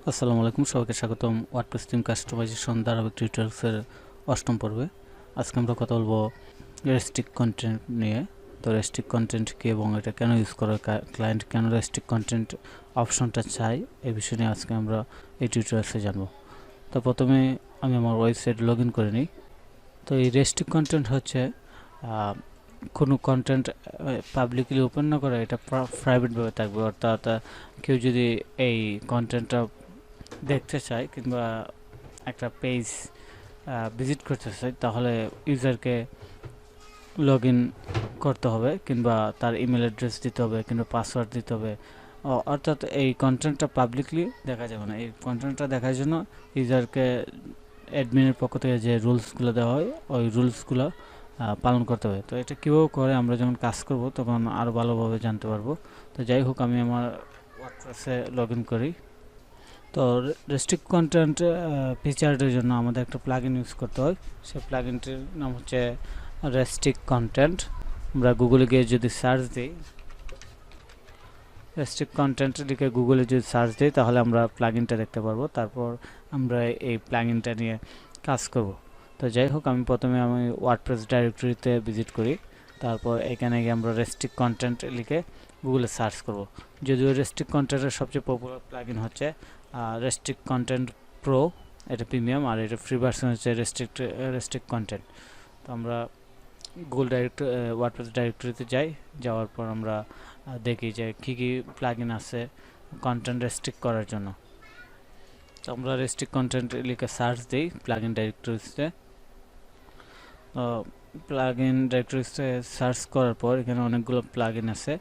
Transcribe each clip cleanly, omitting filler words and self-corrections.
আসসালামু আলাইকুম, সবাইকে স্বাগতম ওয়ার্ডপ্রেস থিম কাস্টমাইজেশন ধারাবাহিক টিউটোরিয়ালসের অষ্টম পর্বে। আজকে আমরা কথা বলবো রেস্ট্রিক্ট কন্টেন্ট নিয়ে। তো রেস্ট্রিক্ট কন্টেন্ট কি এবং এটা কেন ইউজ করে, ক্লায়েন্ট কেন রেস্ট্রিক্ট কন্টেন্ট অপশনটা চাই, এই বিষয় নিয়ে আজকে আমরা এই টিউটোরিয়ালসে জানবো। তো প্রথমে আমি আমার ওয়েবসাইট লগ ইন করে নিই। তো এই রেস্ট্রিক্ট কন্টেন্ট হচ্ছে কোনো কন্টেন্ট পাবলিকলি ওপেন না করে এটা প্রাইভেটভাবে থাকবে, অর্থাৎ কেউ যদি এই কন্টেন্টটা দেখতে চায় কিংবা একটা পেজ ভিজিট করতে চায় তাহলে ইউজারকে লগ ইন করতে হবে কিংবা তার ইমেল অ্যাড্রেস দিতে হবে কিংবা পাসওয়ার্ড দিতে হবে। অর্থাৎ এই কন্টেন্টটা পাবলিকলি দেখা যাবে না। এই কন্টেন্টটা দেখার জন্য ইউজারকে অ্যাডমিনের পক্ষ থেকে যে রুলসগুলো দেওয়া হয় ওই রুলসগুলো পালন করতে হবে। তো এটা কীভাবে করে আমরা যখন কাজ করব তখন আরও ভালোভাবে জানতে পারবো। তো যাই হোক, আমি আমার ওয়ার্ডপ্রেসে লগ ইন করি। তো রেস্ট্রিক্ট কন্টেন্ট ফিচারের জন্য আমাদের একটা প্লাগইন ইউজ করতে হয়। সেই প্লাগইনটির নাম হচ্ছে রেস্ট্রিক্ট কন্টেন্ট। আমরা গুগলে গিয়ে যদি সার্চ দিই, রেস্ট্রিক্ট কন্টেন্ট লিখে গুগলে যদি সার্চ দিই তাহলে আমরা প্লাগইনটা দেখতে পারবো। তারপর আমরা এই প্লাগইনটা নিয়ে কাজ করব। তো যাই হোক, আমি প্রথমে ওয়ার্ডপ্রেস ডাইরেক্টরিতে ভিজিট করি। তারপর এখানে গিয়ে আমরা রেস্ট্রিক্ট কন্টেন্ট লিখে গুগলে সার্চ করব। যদিও রেস্ট্রিক্ট কন্টেন্টের সবচেয়ে পপুলার প্লাগইন হচ্ছে রেস্ট্রিক্ট কন্টেন্ট প্রো, এটা প্রিমিয়াম, আর এটা ফ্রি ভার্সন হচ্ছে রেস্ট্রিক্ট কন্টেন্ট। তো আমরা গুগল ওয়ার্ডপ্রেস ডাইরেক্টরিতে যাওয়ার পর আমরা দেখি যে কী কী প্লাগইন আছে কন্টেন্ট রেস্ট্রিক্ট করার জন্য। তো আমরা রেস্ট্রিক্ট কন্টেন্ট লিখে সার্চ দিই প্লাগইন ডাইরেক্টরিতে। প্লাগইন ডাইরেক্টরিতে সার্চ করার পর এখানে অনেকগুলো প্লাগইন আছে।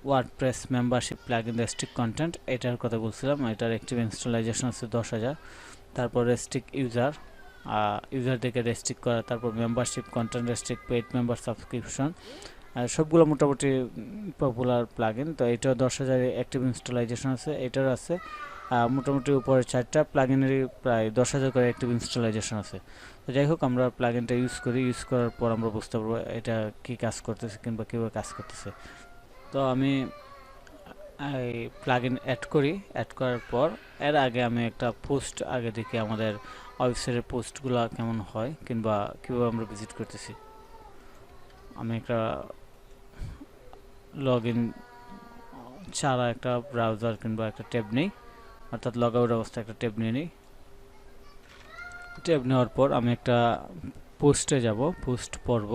WordPress membership plugin restrict content, এটার কথা বলছিলাম। এটার অ্যাক্টিভ ইনস্টলাইজেশন আছে 10,000। তারপর রেস্ট্রিক্ট ইউজার থেকে রেস্ট্রিক্ট করা, তারপর membership content restrict, paid member subscription, সবগুলো মোটামুটি পপুলার প্লাগইন। তো এটাও 10,000 অ্যাক্টিভ ইনস্টলাইজেশন আছে। এটার আছে মোটামুটি উপরে 4টা প্লাগইনেরই প্রায় 10,000 করে অ্যাক্টিভ ইনস্টলাইজেশন আছে। তো যাই হোক, আমরা প্লাগইনটা ইউজ করার পর আমরা বুঝতে পারবো এটা কী কাজ করতেছে কিংবা কীভাবে কাজ করতেছে। তো আমি এই প্লাগইন অ্যাড করার পর এর আগে আমি একটা পোস্ট আগে দেখি আমাদের ওয়েবসাইটের পোস্টগুলো কেমন হয় কিংবা কীভাবে আমরা ভিজিট করতেছি। আমি একটা লগ ইন ছাড়া একটা ব্রাউজার কিংবা একটা ট্যাব নেই, অর্থাৎ লগ আউট অবস্থায় একটা ট্যাব নিয়ে নিই। ট্যাব নেওয়ার পর আমি একটা পোস্টে যাব, পোস্ট পড়ব।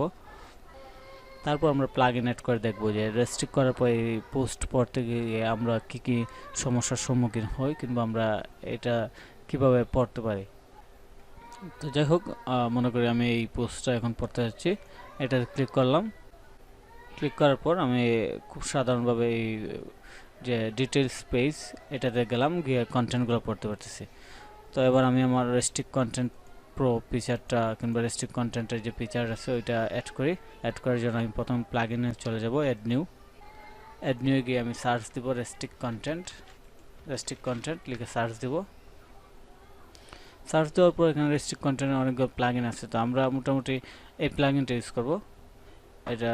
তারপর আমরা প্লাগইন অ্যাড করে দেখব যে রেস্ট্রিক্ট করার পর এই পোস্ট পড়তে গিয়ে আমরা কী কী সমস্যার সম্মুখীন হই কিংবা আমরা এটা কিভাবে পড়তে পারি। তো যাই হোক, মনে করি আমি এই পোস্টটা এখন পড়তে যাচ্ছি। এটা ক্লিক করলাম। ক্লিক করার পর আমি খুব সাধারণভাবে এই যে ডিটেলস পেজ এটাতে গেলাম, গিয়ে কন্টেন্টগুলো পড়তে পারতেছি। তো এবার আমি আমার রেস্ট্রিক্ট কন্টেন্ট প্রো ফিচারটা কিংবা রেস্ট্রিক্ট কন্টেন্টের যে ফিচার আছে ওইটা অ্যাড করার জন্য আমি প্রথম প্লাগইনে চলে যাব, অ্যাড নিউ গিয়ে আমি সার্চ দিব রেস্ট্রিক্ট কন্টেন্ট লিখে সার্চ দিব। সার্চ দেওয়ার পর এখানে রেস্ট্রিক্ট কন্টেন্টের অনেকগুলো প্লাগইন আছে। তো আমরা মোটামুটি এই প্লাগইনটা ইউজ করব, এটা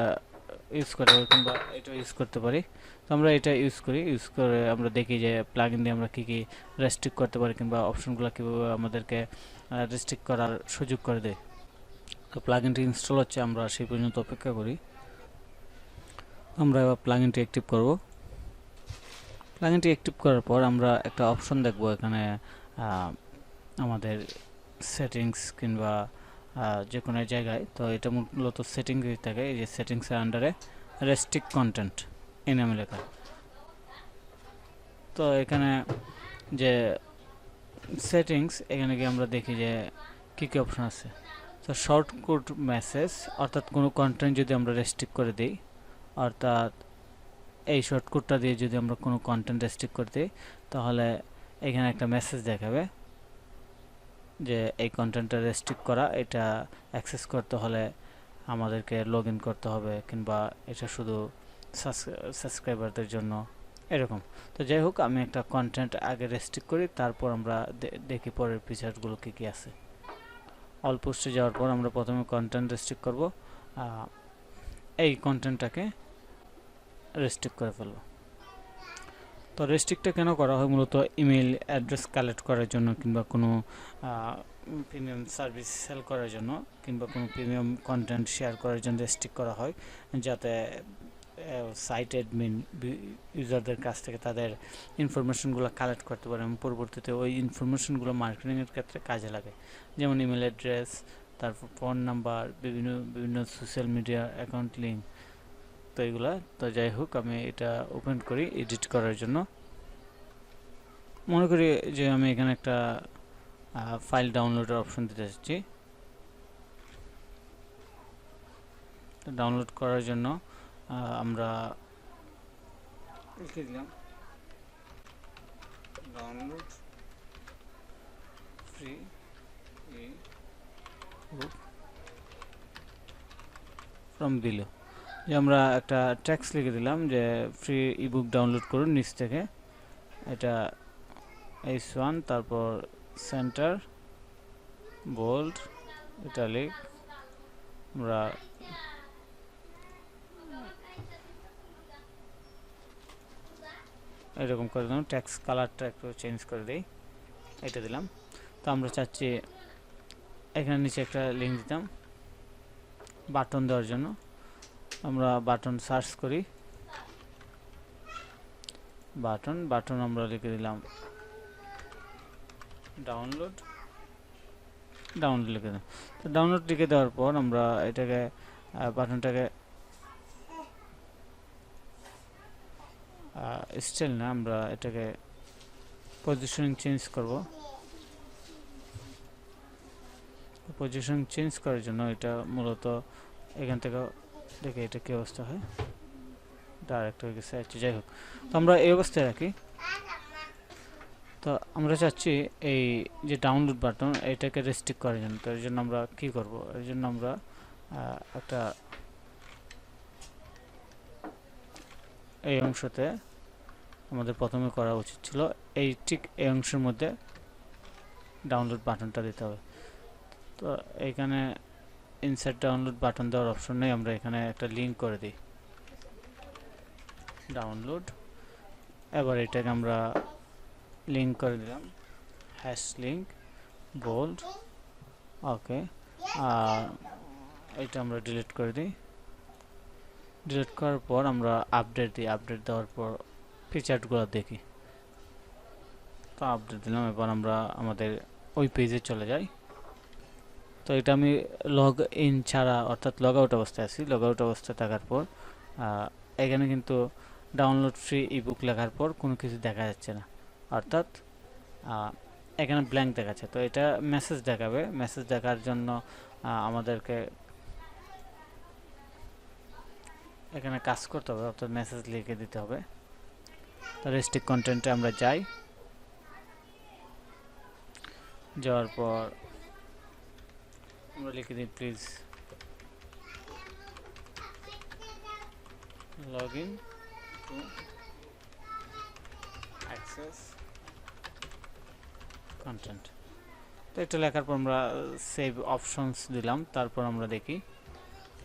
ইউজ করতে পারি কিংবা এটা ইউজ করতে পারি। তো আমরা এটা ইউজ করে আমরা দেখি যে প্লাগইন দিয়ে আমরা কী কী রেস্ট্রিক্ট করতে পারি কিংবা অপশনগুলো কীভাবে আমাদেরকে রেস্ট্রিক্ট করার সুযোগ করে দেয়। তো প্লাগইনটি ইনস্টল হচ্ছে, আমরা সেই পর্যন্ত অপেক্ষা করি। আমরা এবার প্লাগইনটি অ্যাক্টিভ করব। প্লাগইনটি অ্যাক্টিভ করার পর আমরা একটা অপশন দেখব এখানে আমাদের সেটিংস কিংবা যে কোনো জায়গায়। তো এটা মূলত সেটিংস থাকে, এই যে সেটিংসের আন্ডারে রেস্ট্রিক্ট কন্টেন্ট এই নামে লেখা। তো এখানে যে সেটিংস, এখানে গিয়ে আমরা দেখি যে কী কী অপশন আছে। তো শর্ট কোড মেসেজ, অর্থাৎ কোনো কন্টেন্ট যদি আমরা রেস্ট্রিক্ট করে দিই, অর্থাৎ এই শর্টকাটটা দিয়ে যদি আমরা কোনো কন্টেন্ট রেস্ট্রিক্ট করে দিই তাহলে এখানে একটা মেসেজ দেখাবে যে এই কন্টেন্টটা রেস্ট্রিক্ট করা, এটা অ্যাক্সেস করতে হলে আমাদেরকে লগ ইন করতে হবে কিংবা এটা শুধু সাবস্ক্রাইবারদের জন্য, এরকম। তো যাই হোক, আমি একটা কন্টেন্ট আগে রেস্ট্রিক্ট করি, তারপর আমরা দেখি পরের ফিচারগুলো কী কী আছে। অল পোস্টে যাওয়ার পর আমরা প্রথমে কন্টেন্ট রেস্ট্রিক্ট করব, এই কন্টেন্টটাকে রেস্ট্রিক্ট করে ফেলব। তো রেস্ট্রিক্টটা কেন করা হয়? মূলত ইমেল অ্যাড্রেস কালেক্ট করার জন্য, কিংবা কোনো প্রিমিয়াম সার্ভিস সেল করার জন্য, কিংবা কোনো প্রিমিয়াম কন্টেন্ট শেয়ার করার জন্য রেস্ট্রিক্ট করা হয়, যাতে সাইট অ্যাডমিন ইউজারদের কাছ থেকে তাদের ইনফরমেশনগুলো কালেক্ট করতে পারে এবং পরবর্তীতে ওই ইনফরমেশনগুলো মার্কেটিংয়ের ক্ষেত্রে কাজে লাগে। যেমন ইমেল অ্যাড্রেস, তারপর ফোন নাম্বার, বিভিন্ন সোশ্যাল মিডিয়া অ্যাকাউন্ট লিঙ্ক। তো এগুলা, তো যাই হোক, আমি এটা ওপেন করি এডিট করার জন্য। মনে করি যে আমি এখানে একটা ফাইল ডাউনলোডের অপশন দিতে চাচ্ছি। তো ডাউনলোড করার জন্য আমরা লিখে দিলাম download free book from below. যে আমরা একটা টেক্সট লিখে দিলাম যে ফ্রি ইবুক ডাউনলোড করুন নিচ থেকে। এটা H1, তারপর সেন্টার, বোল্ড, ইটালিক, আমরা এরকম করে দিলাম। টেক্সট কালারটা একটু চেঞ্জ করে দিই, এটা দিলাম। তো আমরা চাচ্ছি এখানে নিচে একটা লিঙ্ক দিতাম বাটন দেওয়ার জন্য। আমরা বাটন সার্চ করি, বাটন আমরা লিখে দিলাম ডাউনলোড লিখে দিলাম। তো ডাউনলোড লিখে দেওয়ার পর আমরা এটাকে বাটনটাকে স্টাইল না, আমরা এটাকে পজিশনিং চেঞ্জ করব। পজিশন চেঞ্জ করার জন্য এটা মূলত এখান থেকে দেখে এটা কি অবস্থা হয়, ডাইরেক্ট হয়ে গেছে। আচ্ছা, যাই হোক, তো আমরা এই অবস্থায় রাখি। তো আমরা চাচ্ছি এই যে ডাউনলোড বাটন, এটাকে রেস্ট্রিক্ট করার জন্য। তো এর জন্য আমরা কি করব? এর জন্য আমরা একটা এই অংশতে আমাদের প্রথমে করা উচিত ছিল এই ঠিক এই অংশের মধ্যে ডাউনলোড বাটনটা দিতে হবে। তো এইখানে ইনসার্ট ডাউনলোড বাটন দেওয়ার অপশন নেই, আমরা এখানে একটা লিঙ্ক করে দিই ডাউনলোড। এবার এটাকে আমরা লিঙ্ক করে দিলাম, হ্যাশ লিঙ্ক, বোল্ড, ওকে। আর এটা আমরা ডিলিট করে দিই। ডিলিট করার পর আমরা আপডেট দিই। আপডেট দেওয়ার পর ফিচারগুলো দেখি। তো আপডেট দিলাম। এবার আমরা আমাদের ওই পেজে চলে যাই। তো এটা আমি লগ ইন ছাড়া, অর্থাৎ লগ আউট অবস্থায় আছি। লগ আউট অবস্থায় থাকার পর এখানে কিন্তু ডাউনলোড ফ্রি ইবুক লেখার পর কোনো কিছু দেখা যাচ্ছে না, অর্থাৎ এখানে ব্ল্যাঙ্ক দেখাচ্ছে। তো এটা মেসেজ দেখাবে। মেসেজ দেখার জন্য আমাদেরকে এখানে কাজ করতে হবে, অর্থাৎ মেসেজ লিখে দিতে হবে। তো রেস্ট্রিক্ট কন্টেন্টে আমরা যাই। যাওয়ার পর আমরা লিখে দিই please log in to access content. তো এটা লেখার পর আমরা সেভ অপশনস দিলাম। তারপর আমরা দেখি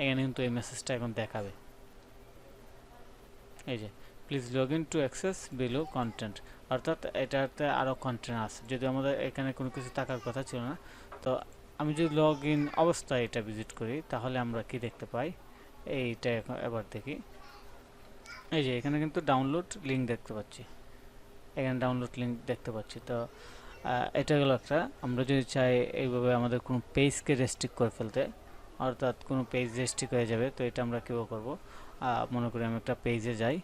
এখানে কিন্তু এই মেসেজটা এখন দেখাবে, এই যে please log in to access below content, অর্থাৎ এটাতে আরও কন্টেন্ট আছে। যদি আমাদের এখানে কোনো কিছু থাকার কথা ছিল না। তো আমি যদি লগ ইন অবস্থায় এটা ভিজিট করি, তাহলে আমরা কি দেখতে পাই? এইটা এবার দেখি। এই যে এখানে কিন্তু ডাউনলোড লিঙ্ক দেখতে পাচ্ছি, এখানে ডাউনলোড লিঙ্ক দেখতে পাচ্ছি। তো এটা গেল একটা। আমরা যদি চাই এইভাবে আমাদের কোনো পেজকে রেস্ট্রিক্ট করে ফেলতে, অর্থাৎ কোনো পেজ রেস্ট্রিক্ট হয়ে যাবে, তো এটা আমরা কীভাবে করবো? মনে করি আমি একটা পেজে যাই।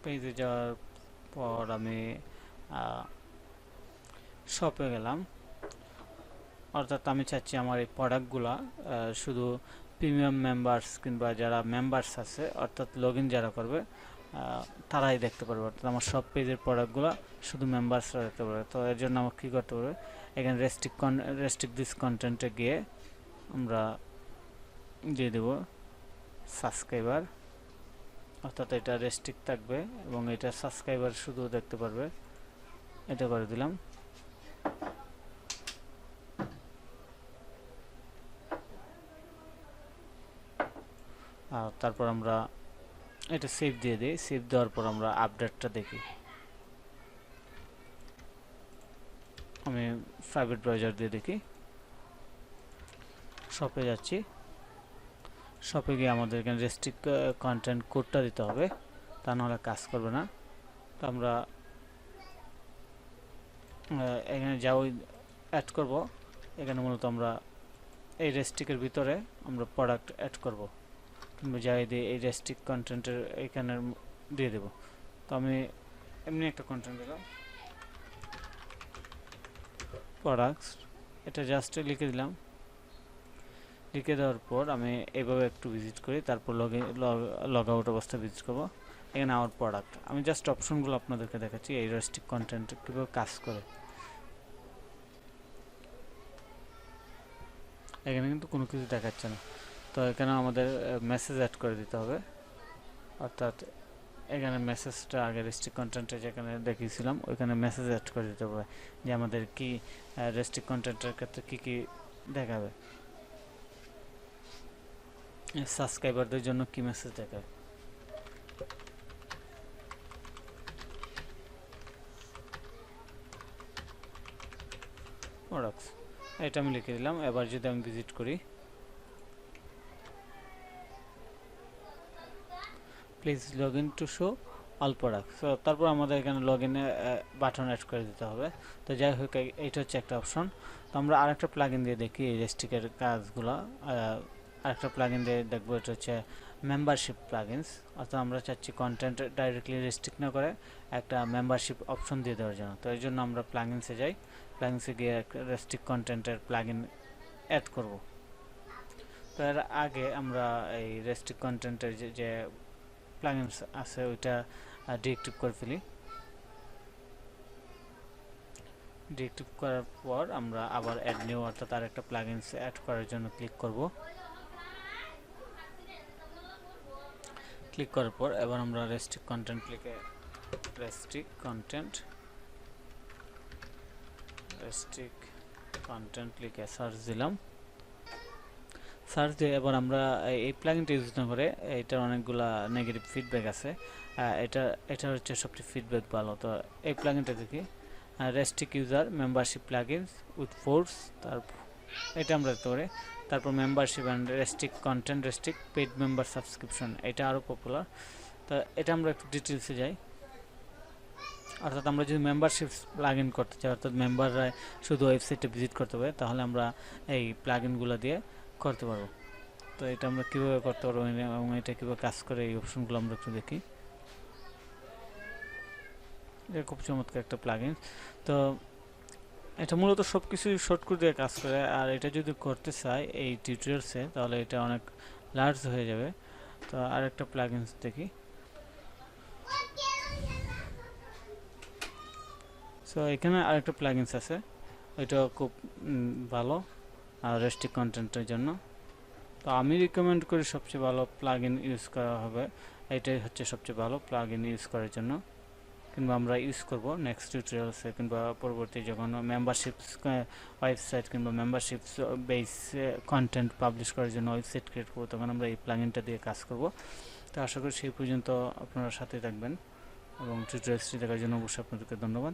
পেজে যাওয়ার পর আমি শপে গেলাম, অর্থাৎ আমি চাচ্ছি আমার এই প্রোডাক্টগুলা শুধু প্রিমিয়াম মেম্বার্স কিংবা যারা মেম্বার্স আছে, অর্থাৎ লগ ইন যারা করবে তারাই দেখতে পারবে। অর্থাৎ আমার সব পেজের প্রোডাক্টগুলো শুধু মেম্বার্সরা দেখতে পারবে। তো এর জন্য আমাকে কী করতে হবে? এখানে রেস্ট্রিক্ট দিস কন্টেন্টে গিয়ে আমরা দিয়ে দেব সাবস্ক্রাইবার, অর্থাৎ এটা রেস্ট্রিক্ট থাকবে এবং এটা সাবস্ক্রাইবার শুধু দেখতে পারবে। এটা করে দিলাম। তারপর আমরা এটা সেভ দিয়ে দিই। সেভ দেওয়ার পর আমরা আপডেটটা দেখি। আমি প্রাইভেট ব্রাউজার দিয়ে দেখি। শপে যাচ্ছি। শপে গিয়ে আমাদের এখানে রেস্ট্রিক্ট কন্টেন্ট কোডটা দিতে হবে, তা নাহলে কাজ করবে না। তো আমরা এখানে যাও অ্যাড করব। এখানে মূলত আমরা এই রেস্ট্রিক্টের ভিতরে আমরা প্রোডাক্ট অ্যাড করব, কিংবা যাই দিয়ে এই রেস্ট্রিক্ট কন্টেন্টের এখানে দিয়ে দেব। তো আমি এমনি একটা কন্টেন্ট দিলাম, প্রোডাক্টস, এটা জাস্ট লিখে দিলাম। লিখে দেওয়ার পর আমি এইভাবে একটু ভিজিট করি, তারপর লগ আউট অবস্থা ভিজিট করব। এখানে আমার প্রোডাক্ট, আমি জাস্ট অপশনগুলো আপনাদেরকে দেখাচ্ছি এই রেস্ট্রিক্ট কন্টেন্ট কীভাবে কাজ করে। এখানে কিন্তু কোনো কিছু দেখাচ্ছে না। তো এখানে আমাদের মেসেজ অ্যাড করে দিতে হবে, অর্থাৎ এখানে মেসেজটা আগে রেস্ট্রিক্ট কন্টেন্টে যেখানে দেখিয়েছিলাম ওইখানে মেসেজ অ্যাড করে দিতে হবে যে আমাদের কি রেস্ট্রিক্ট কন্টেন্টের ক্ষেত্রে কী কী দেখাবে, সাবস্ক্রাইবারদের জন্য কি মেসেজ দেখাবে। প্রোডাক্টস এটা আমি লিখে দিলাম। এবার যদি আমি ভিজিট করি, please log in to show all product. So তারপর আমাদের এখানে লগ ইনে বাটন অ্যাড করে দিতে হবে। তো যাই হোক, এইটা হচ্ছে একটা অপশন। তো আমরা আরেকটা প্লাগইন দিয়ে দেখি এই রেস্ট্রিক্টের কাজগুলো। আরেকটা প্লাগইন দিয়ে দেখবো, এটা হচ্ছে মেম্বারশিপ প্লাগইনস। অর্থাৎ আমরা চাচ্ছি কন্টেন্ট ডাইরেক্টলি রেস্ট্রিক্ট না করে একটা মেম্বারশিপ অপশন দিয়ে দেওয়ার জন্য। তো এর জন্য আমরা প্লাগইনসে যাই, প্লাগইনসে গিয়ে রেস্ট্রিক্ট কন্টেন্টের প্লাগইন অ্যাড করব। তো এর আগে আমরা এই রেস্ট্রিক্ট কন্টেন্টের যে প্লাগইনস আছে ওইটা ডিএক্টিভ করে ফেলি। ডিএক্টিভ করার পর আমরা আবার অ্যাড নিউ, অর্থাৎ আরেকটা প্লাগইনস অ্যাড করার জন্য ক্লিক করব। ক্লিক করার পর এবার আমরা রেস্ট্রিক্ট কন্টেন্ট লিখে সার্চ দিলাম। সার্চ দিয়ে এবার আমরা এই প্লাগইনটা ইউজ না করে, এটার অনেকগুলা নেগেটিভ ফিডব্যাক আছে, এটা হচ্ছে সবচেয়ে ফিডব্যাক ভালো। তো এই প্লাগইনটা দেখি, restrict user membership plugins with force, তারপর এটা আমরা দেখতে পারি। তারপর membership and restrict content, restrict paid member subscription, এটা আরও পপুলার। তো এটা আমরা একটু ডিটেলসে যাই। অর্থাৎ আমরা যদি মেম্বারশিপ প্লাগইন করতে চাই, অর্থাৎ মেম্বাররা শুধু ওয়েবসাইটে ভিজিট করতে হবে, তাহলে আমরা এই প্লাগইনগুলো দিয়ে করতে পারবো। তো এটা আমরা কীভাবে করতে পারবো এবং এটা কীভাবে কাজ করে এই অপশনগুলো আমরা একটু দেখি। এটা খুব চমৎকার একটা প্লাগইন। তো এটা মূলত সব কিছুই শর্টকাট দিয়ে কাজ করে, আর এটা যদি করতে চাই এই টিউটোরিয়ালসে তাহলে এটা অনেক লার্জ হয়ে যাবে। তো আরেকটা প্লাগইনস দেখি। সো এখানে আরেকটা প্লাগইনস আছে, ওইটা খুব ভালো আর রেস্ট্রিক্ট কন্টেন্টের জন্য। তো আমি রিকমেন্ড করি সবচেয়ে ভালো প্লাগইন ইউজ করা হবে, এটাই হচ্ছে সবচেয়ে ভালো প্লাগইন ইউজ করার জন্য, কিংবা আমরা ইউজ করব নেক্সট টিউটোরিয়ালসে কিংবা পরবর্তী যখন মেম্বারশিপস ওয়েবসাইট কিংবা মেম্বারশিপস বেস কন্টেন্ট পাবলিশ করার জন্য ওয়েবসাইট ক্রিয়েট করবো, তখন আমরা এই প্লাগইনটা দিয়ে কাজ করব। তো আশা করি সেই পর্যন্ত আপনারা সাথে থাকবেন এবং টিউটোরিয়ালসটি দেখার জন্য অবশ্যই আপনাদেরকে ধন্যবাদ।